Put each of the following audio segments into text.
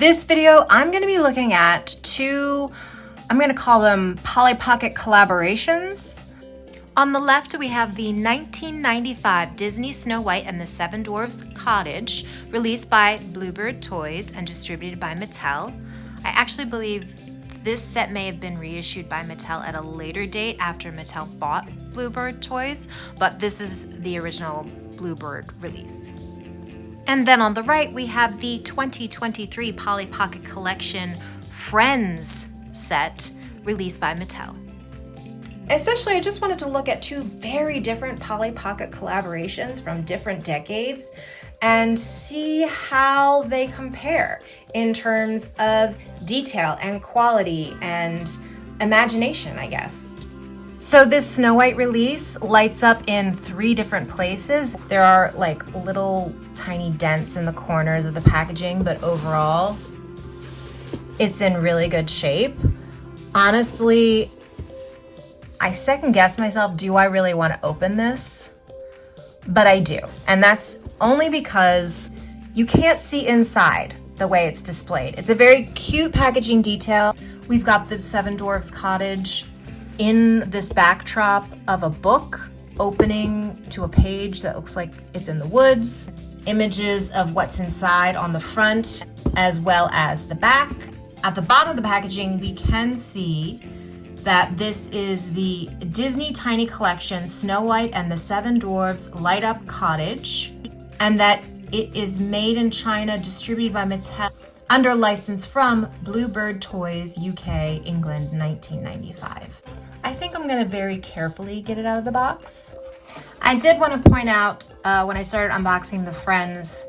this video, I'm going to be looking at two, I'm going to call them Polly Pocket collaborations. On the left, we have the 1995 Disney Snow White and the Seven Dwarfs Cottage, released by Bluebird Toys and distributed by Mattel. I actually believe this set may have been reissued by Mattel at a later date after Mattel bought Bluebird Toys, but this is the original Bluebird release. And then on the right, we have the 2023 Polly Pocket Collection Friends set, released by Mattel. Essentially, I just wanted to look at two very different Polly Pocket collaborations from different decades and see how they compare in terms of detail and quality and imagination, I guess. So this Snow White release lights up in 3 different places. There are like little tiny dents in the corners of the packaging, but overall, it's in really good shape. Honestly, I second guess myself, do I really want to open this? But I do, and that's only because you can't see inside the way it's displayed. It's a very cute packaging detail. We've got the Seven Dwarfs Cottage in this backdrop of a book opening to a page that looks like it's in the woods. Images of what's inside on the front as well as the back. At the bottom of the packaging, we can see that this is the Disney Tiny Collection Snow White and the Seven Dwarfs Light Up Cottage, and that it is made in China, distributed by Mattel, under license from Bluebird Toys, UK, England, 1995. I think I'm gonna very carefully get it out of the box. I did want to point out, when I started unboxing the Friends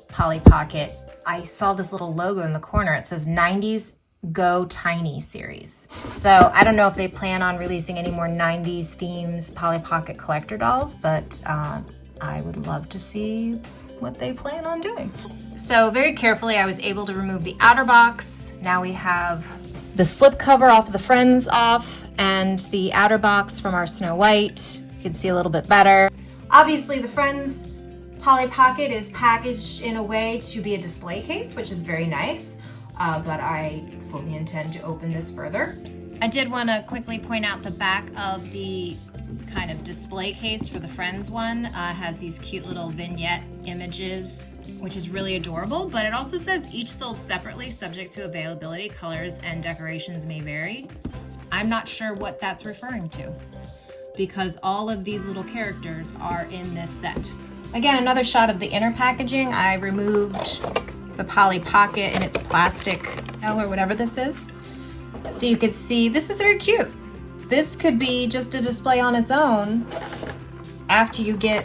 Polly Pocket, I saw this little logo in the corner. It says 90s Go Tiny series. So I don't know if they plan on releasing any more 90s themes Polly Pocket collector dolls, but I would love to see what they plan on doing. So very carefully, I was able to remove the outer box. Now we have the slip cover off of the Friends off and the outer box from our Snow White. You can see a little bit better. Obviously, the Friends Polly Pocket is packaged in a way to be a display case, which is very nice. But I fully intend to open this further. I did want to quickly point out the back of the kind of display case for the Friends one. Has these cute little vignette images, which is really adorable, but it also says each sold separately, subject to availability, colors and decorations may vary. I'm not sure what that's referring to, because all of these little characters are in this set. Again, another shot of the inner packaging. I removed the Polly Pocket in its plastic shell or whatever this is. So you can see this is very cute. This could be just a display on its own after you get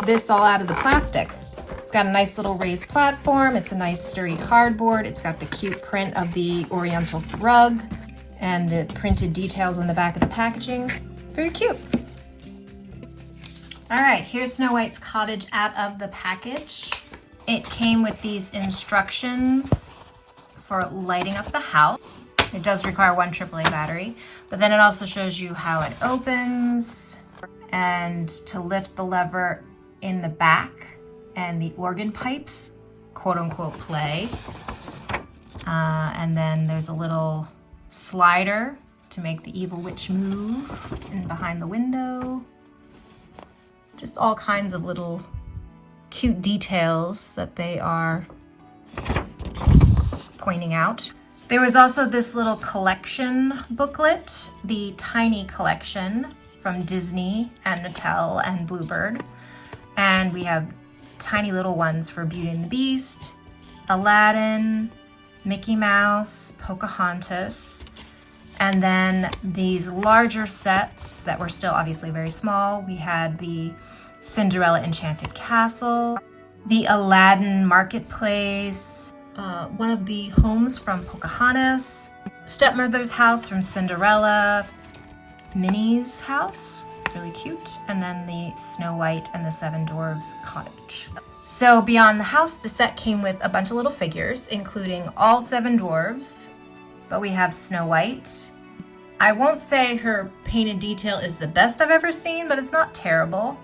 this all out of the plastic. It's got a nice little raised platform. It's a nice sturdy cardboard. It's got the cute print of the Oriental rug and the printed details on the back of the packaging. Very cute. All right, here's Snow White's Cottage out of the package. It came with these instructions for lighting up the house. It does require 1 AAA battery, but then it also shows you how it opens and to lift the lever in the back, and the organ pipes, quote unquote, play. And then there's a little slider to make the evil witch move in behind the window. Just all kinds of little cute details that they are pointing out. There was also this little collection booklet, the Tiny Collection from Disney and Mattel and Bluebird. And we have tiny little ones for Beauty and the Beast, Aladdin, Mickey Mouse, Pocahontas, and then these larger sets that were still obviously very small. We had the Cinderella Enchanted Castle, the Aladdin Marketplace, one of the homes from Pocahontas, Stepmother's house from Cinderella, Minnie's house, really cute, and then the Snow White and the Seven Dwarfs Cottage. So beyond the house, the set came with a bunch of little figures, including all 7 dwarves, but we have Snow White. I won't say her painted detail is the best I've ever seen, but it's not terrible.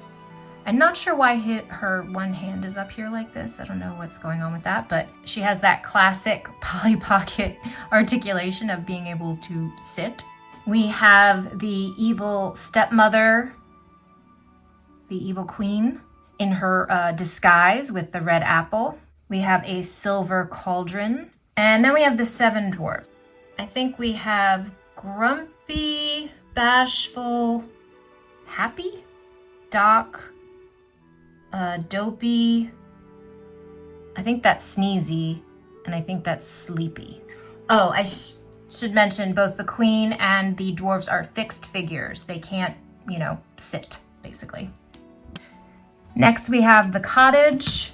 I'm not sure why her one hand is up here like this. I don't know what's going on with that, but she has that classic Polly Pocket articulation of being able to sit. We have the evil stepmother, the evil queen, in her disguise with the red apple. We have a silver cauldron. And then we have the 7 dwarves. I think we have grumpy, bashful, happy, Doc, dopey, I think that's sneezy, and I think that's sleepy. Oh, I should mention both the queen and the dwarves are fixed figures. They can't, sit, basically. Next we have the cottage,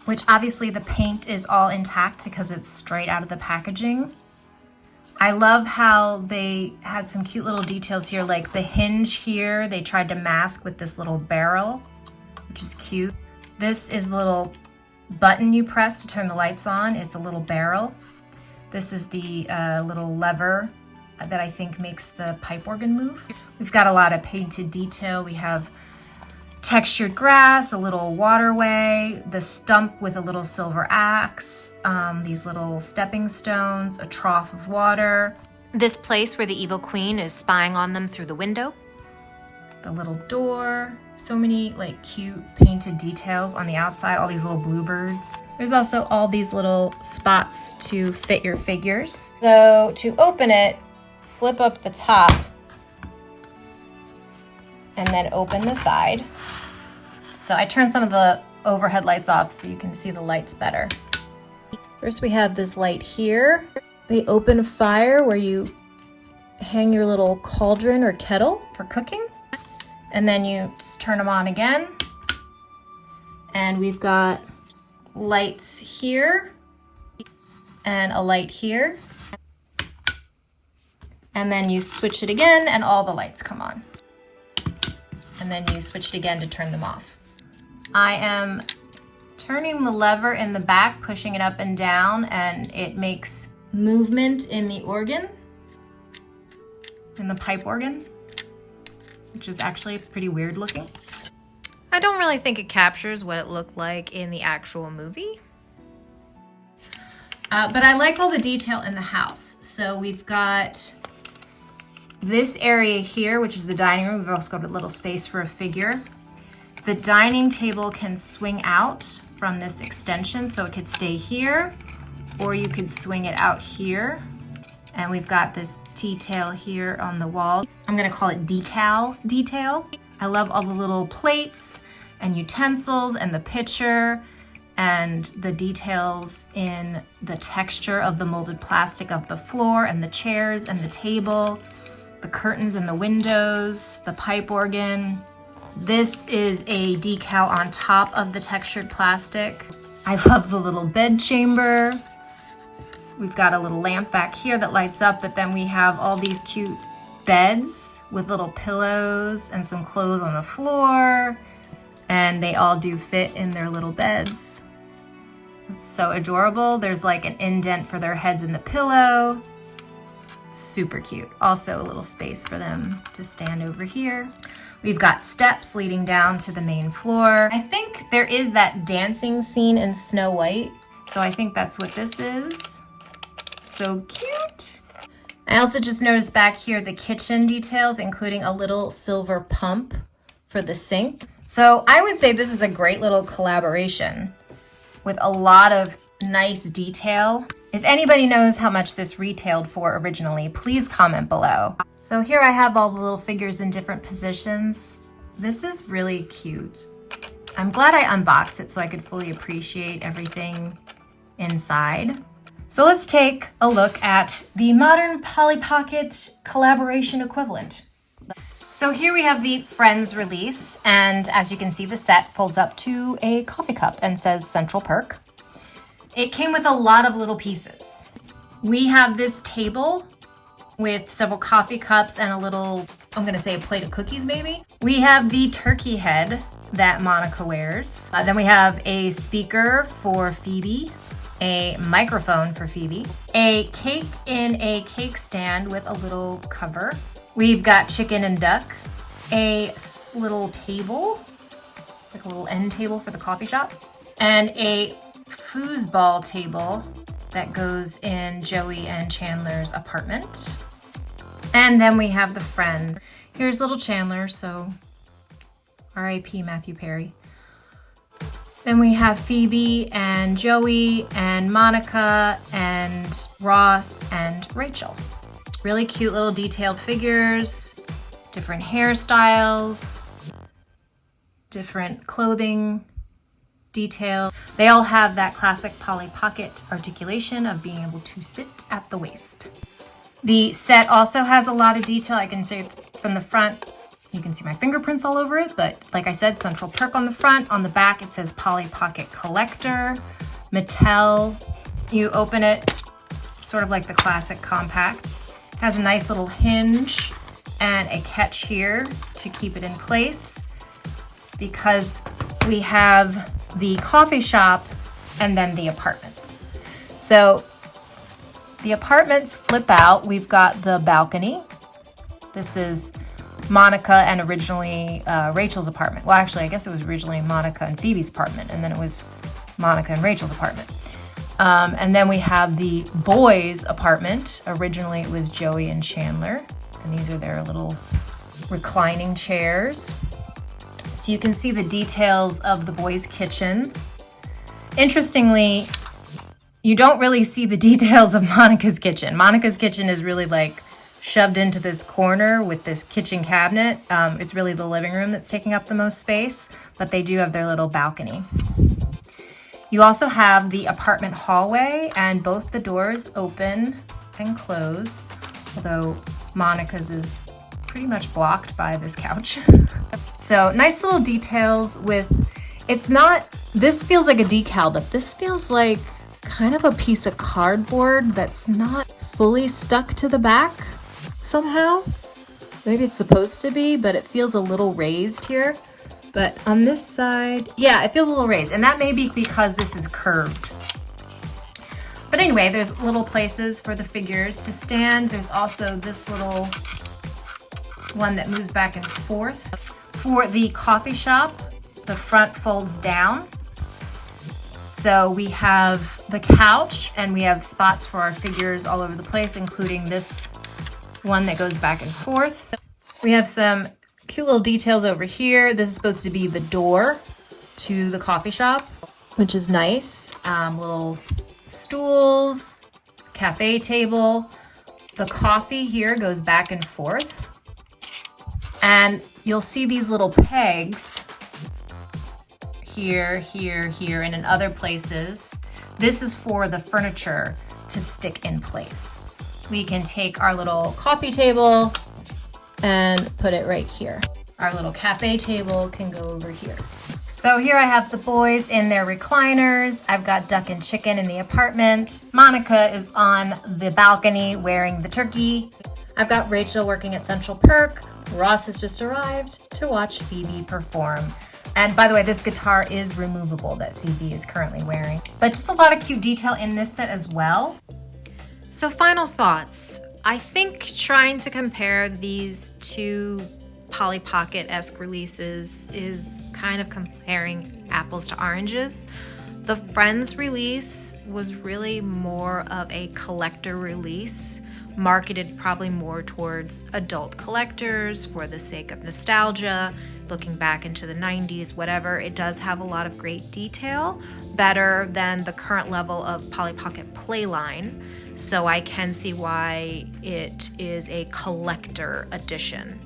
which obviously the paint is all intact because it's straight out of the packaging. I love how they had some cute little details here, like the hinge here, they tried to mask with this little barrel, which is cute. This is the little button you press to turn the lights on. It's a little barrel. This is the little lever that I think makes the pipe organ move. We've got a lot of painted detail. We have textured grass, a little waterway, the stump with a little silver axe, these little stepping stones, a trough of water. This place where the evil queen is spying on them through the window. The little door, so many like cute painted details on the outside, all these little bluebirds. There's also all these little spots to fit your figures. So to open it, flip up the top and then open the side. So I turned some of the overhead lights off so you can see the lights better. First we have this light here. They open fire where you hang your little cauldron or kettle for cooking. And then you just turn them on again. And we've got lights here and a light here. And then you switch it again and all the lights come on. And then you switch it again to turn them off. I am turning the lever in the back, pushing it up and down, and it makes movement in the organ, in the pipe organ, which is actually pretty weird looking. I don't really think it captures what it looked like in the actual movie. But I like all the detail in the house. So we've got this area here, which is the dining room. We've also got a little space for a figure. The dining table can swing out from this extension, so it could stay here, or you could swing it out here. And we've got this detail here on the wall. I'm gonna call it decal detail. I love all the little plates and utensils and the pitcher and the details in the texture of the molded plastic of the floor and the chairs and the table, the curtains and the windows, the pipe organ. This is a decal on top of the textured plastic. I love the little bed chamber. We've got a little lamp back here that lights up, but then we have all these cute beds with little pillows and some clothes on the floor, and they all do fit in their little beds. It's so adorable. There's like an indent for their heads in the pillow. Super cute. Also a little space for them to stand over here. We've got steps leading down to the main floor. I think there is that dancing scene in Snow White, so I think that's what this is. So cute. I also just noticed back here the kitchen details, including a little silver pump for the sink. So I would say this is a great little collaboration with a lot of nice detail. If anybody knows how much this retailed for originally, please comment below. So here I have all the little figures in different positions. This is really cute. I'm glad I unboxed it so I could fully appreciate everything inside. So let's take a look at the modern Polly Pocket collaboration equivalent. So here we have the Friends release, and as you can see, the set folds up to a coffee cup and says Central Perk. It came with a lot of little pieces. We have this table with several coffee cups and a little, I'm gonna say a plate of cookies maybe. We have the turkey head that Monica wears. Then we have a speaker for Phoebe, a microphone for Phoebe, a cake in a cake stand with a little cover. We've got chicken and duck, a little table. It's It's like a little end table for the coffee shop. And a foosball table that goes in Joey and Chandler's apartment. And then we have the friends. Here's little Chandler, so R.I.P. Matthew Perry. Then we have Phoebe and Joey and Monica and Ross and Rachel. Really cute little detailed figures, different hairstyles, different clothing detail. They all have that classic Polly Pocket articulation of being able to sit at the waist. The set also has a lot of detail. I can show you from the front. You can see my fingerprints all over it, but like I said, Central Perk on the front. On the back, it says Polly Pocket Collector, Mattel. You open it, sort of like the classic compact. It has a nice little hinge and a catch here to keep it in place because we have the coffee shop and then the apartments. So the apartments flip out. We've got the balcony. This is Monica and originally Rachel's apartment. Well, actually, I guess it was originally Monica and Phoebe's apartment, and then it was Monica and Rachel's apartment. And then we have the boys' apartment. Originally, it was Joey and Chandler, and these are their little reclining chairs. So you can see the details of the boys' kitchen. Interestingly, you don't really see the details of Monica's kitchen. Monica's kitchen is really like shoved into this corner with this kitchen cabinet. It's really the living room that's taking up the most space, but they do have their little balcony. You also have the apartment hallway, and both the doors open and close, although Monica's is pretty much blocked by this couch. So nice little details with, it's not, this feels like a decal, but this feels like kind of a piece of cardboard that's not fully stuck to the back somehow. Maybe it's supposed to be, but it feels a little raised here. But on this side, yeah, it feels a little raised, and that may be because this is curved. But anyway, there's little places for the figures to stand. There's also this little one that moves back and forth. For the coffee shop, the front folds down. So we have the couch, and we have spots for our figures all over the place, including this one that goes back and forth. We have some cute little details over here. This is supposed to be the door to the coffee shop, which is nice. Little stools, cafe table. The coffee here goes back and forth. And you'll see these little pegs here, here, here, and in other places. This is for the furniture to stick in place. We can take our little coffee table and put it right here. Our little cafe table can go over here. So here I have the boys in their recliners. I've got Duck and Chicken in the apartment. Monica is on the balcony wearing the turkey. I've got Rachel working at Central Perk. Ross has just arrived to watch Phoebe perform. And by the way, this guitar is removable that Phoebe is currently wearing. But just a lot of cute detail in this set as well. So final thoughts. I think trying to compare these two Polly Pocket-esque releases is kind of comparing apples to oranges. The Friends release was really more of a collector release, marketed probably more towards adult collectors for the sake of nostalgia, looking back into the 90s, whatever. It does have a lot of great detail, better than the current level of Polly Pocket Playline, so I can see why it is a collector edition.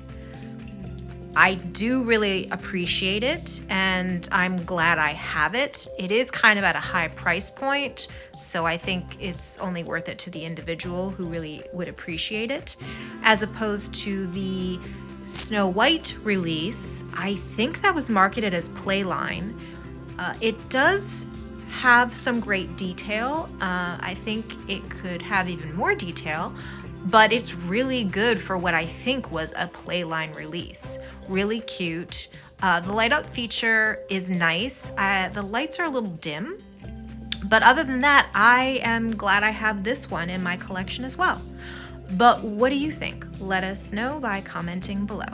I do really appreciate it, and I'm glad I have it. It is kind of at a high price point, so I think it's only worth it to the individual who really would appreciate it. As opposed to the Snow White release, I think that was marketed as Playline. It does have some great detail. I think it could have even more detail, but it's really good for what I think was a Playline release. Really cute. The light up feature is nice. The lights are a little dim, but other than that, I am glad I have this one in my collection as well. But what do you think? Let us know by commenting below.